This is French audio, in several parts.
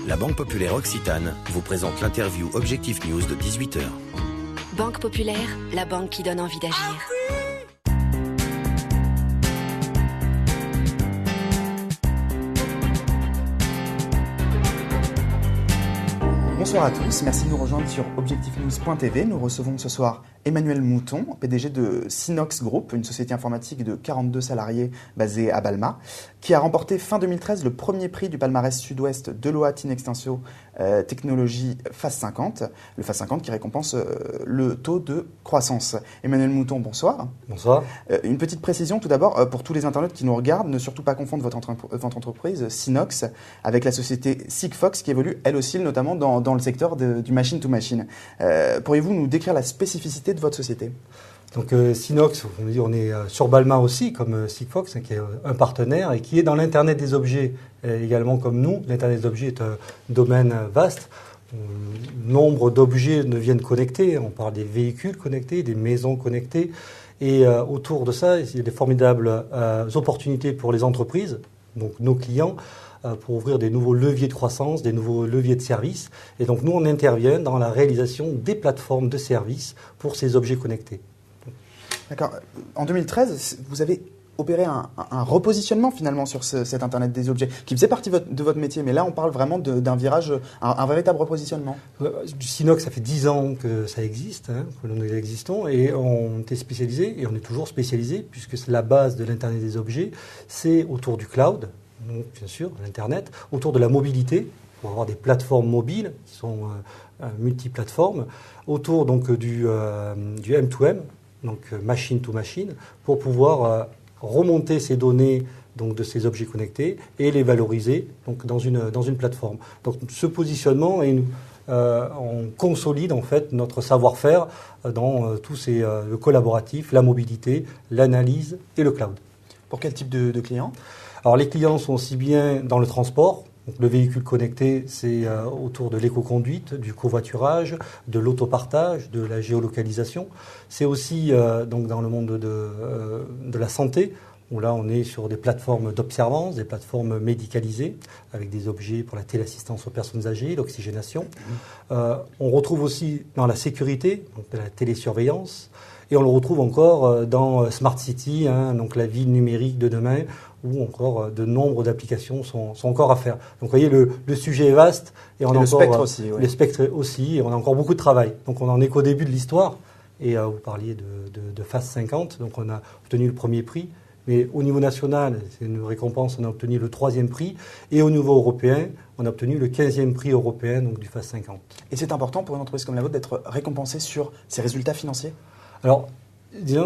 La Banque Populaire Occitane vous présente l'interview Objectif News de 18h. Banque Populaire, la banque qui donne envie d'agir. Bonsoir à tous, merci de nous rejoindre sur objectifnews.tv. Nous recevons ce soir Emmanuel Mouton, PDG de Sinox Group, une société informatique de 42 salariés basée à Balma, qui a remporté fin 2013 le premier prix du palmarès sud-ouest de l'OAT in extensio technologie FAS 50, le FAS 50 qui récompense le taux de croissance. Emmanuel Mouton, bonsoir. Bonsoir. Une petite précision tout d'abord pour tous les internautes qui nous regardent, ne surtout pas confondre votre entreprise Sinox avec la société Sigfox qui évolue elle aussi notamment dans le secteur du machine-to-machine. Pourriez-vous nous décrire la spécificité de votre société ? Donc Sinox, on est sur Balma aussi, comme Sigfox, qui est un partenaire et qui est dans l'Internet des objets également comme nous. L'Internet des objets est un domaine vaste. Nombre d'objets deviennent connectés. On parle des véhicules connectés, des maisons connectées. Et autour de ça, il y a des formidables opportunités pour les entreprises, donc nos clients, pour ouvrir des nouveaux leviers de croissance, des nouveaux leviers de services. Et donc nous, on intervient dans la réalisation des plateformes de services pour ces objets connectés. D'accord. En 2013, vous avez opéré un repositionnement finalement sur cet Internet des objets, qui faisait partie de votre métier, mais là on parle vraiment d'un virage, un véritable repositionnement. Sinox, ça fait 10 ans que ça existe, que nous existons, et on est spécialisé, et on est toujours spécialisé, puisque c'est la base de l'Internet des objets, c'est autour du cloud, donc, bien sûr, l'Internet, autour de la mobilité, pour avoir des plateformes mobiles qui sont multiplateformes, autour donc du M2M, donc machine to machine, pour pouvoir remonter ces données donc, de ces objets connectés et les valoriser donc, dans une plateforme. Donc ce positionnement, on consolide en fait notre savoir-faire dans tous ces le collaboratif, la mobilité, l'analyse et le cloud. Pour quel type de clients ? Alors les clients sont aussi bien dans le transport. Donc, le véhicule connecté, c'est autour de l'éco-conduite, du covoiturage, de l'autopartage, de la géolocalisation. C'est aussi donc dans le monde de la santé, où là on est sur des plateformes d'observance, des plateformes médicalisées, avec des objets pour la téléassistance aux personnes âgées, l'oxygénation. On retrouve aussi dans la sécurité, donc de la télésurveillance. Et on le retrouve encore dans Smart City, donc la ville numérique de demain, où encore de nombre d'applications sont encore à faire. Donc vous voyez, le sujet est vaste. Et on a le encore, spectre aussi. Oui. Le spectre aussi, et on a encore beaucoup de travail. Donc on n'en est qu'au début de l'histoire. Et vous parliez de FAS 50, donc on a obtenu le premier prix. Mais au niveau national, c'est une récompense, on a obtenu le 3e prix. Et au niveau européen, on a obtenu le 15e prix européen donc du FAS 50. Et c'est important pour une entreprise comme la vôtre d'être récompensée sur ses résultats financiers ? Alors,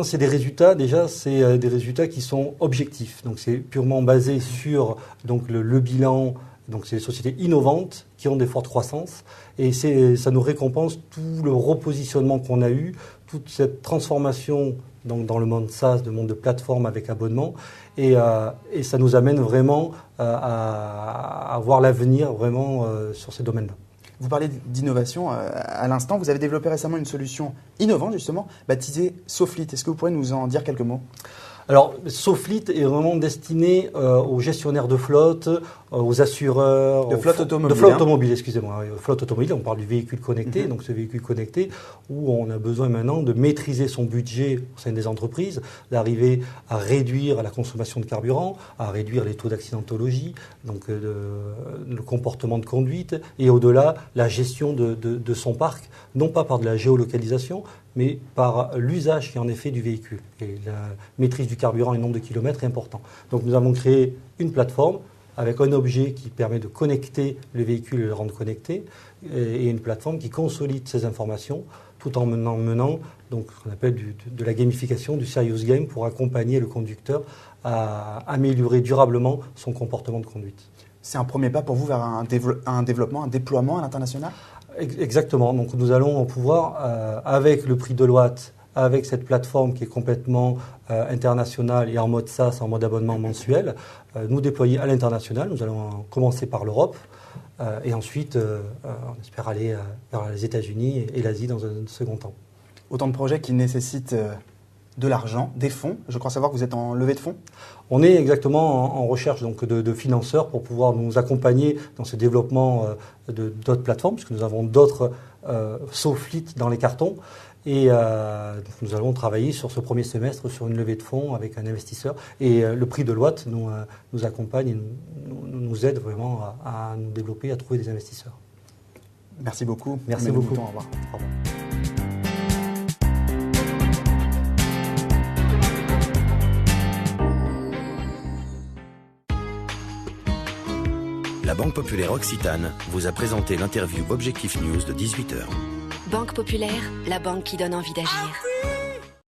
c'est des résultats, c'est des résultats qui sont objectifs. Donc, c'est purement basé sur donc, le bilan. Donc, c'est des sociétés innovantes qui ont des fortes croissances. Et ça nous récompense tout le repositionnement qu'on a eu, toute cette transformation donc, dans le monde SaaS, le monde de plateforme avec abonnement. Et ça nous amène vraiment à voir l'avenir vraiment sur ces domaines-là. Vous parlez d'innovation à l'instant. Vous avez développé récemment une solution innovante, justement, baptisée SoFleet. Est-ce que vous pourriez nous en dire quelques mots ? Alors, SoFleet est vraiment destiné aux gestionnaires de flotte, aux assureurs... De flotte automobile. De flotte automobile, excusez-moi. Flotte automobile, on parle du véhicule connecté, donc ce véhicule connecté où on a besoin maintenant de maîtriser son budget au sein des entreprises, d'arriver à réduire la consommation de carburant, à réduire les taux d'accidentologie, donc le comportement de conduite, et au-delà, la gestion de son parc, non pas par de la géolocalisation, mais par l'usage qui en est fait du véhicule. Et la maîtrise du carburant et le nombre de kilomètres est important. Donc nous avons créé une plateforme avec un objet qui permet de connecter le véhicule et le rendre connecté, et une plateforme qui consolide ces informations tout en menant donc, ce qu'on appelle de la gamification, du serious game, pour accompagner le conducteur à améliorer durablement son comportement de conduite. C'est un premier pas pour vous vers un développement, un déploiement à l'international ? Exactement. Donc nous allons pouvoir, avec le prix Deloitte, avec cette plateforme qui est complètement internationale et en mode SaaS, en mode abonnement mensuel, nous déployer à l'international. Nous allons commencer par l'Europe et ensuite, on espère aller vers les États-Unis et l'Asie dans un second temps. Autant de projets qui nécessitent de l'argent, des fonds. Je crois savoir que vous êtes en levée de fonds. On est exactement en recherche donc, de financeurs pour pouvoir nous accompagner dans ce développement d'autres plateformes, puisque nous avons d'autres SoFleet dans les cartons. Et nous allons travailler sur ce premier semestre sur une levée de fonds avec un investisseur. Et le prix Deloitte nous accompagne et nous aide vraiment à nous développer, à trouver des investisseurs. Merci beaucoup. Merci beaucoup. Au revoir. Au revoir. La Banque Populaire Occitane vous a présenté l'interview Objectif News de 18h. Banque Populaire, la banque qui donne envie d'agir.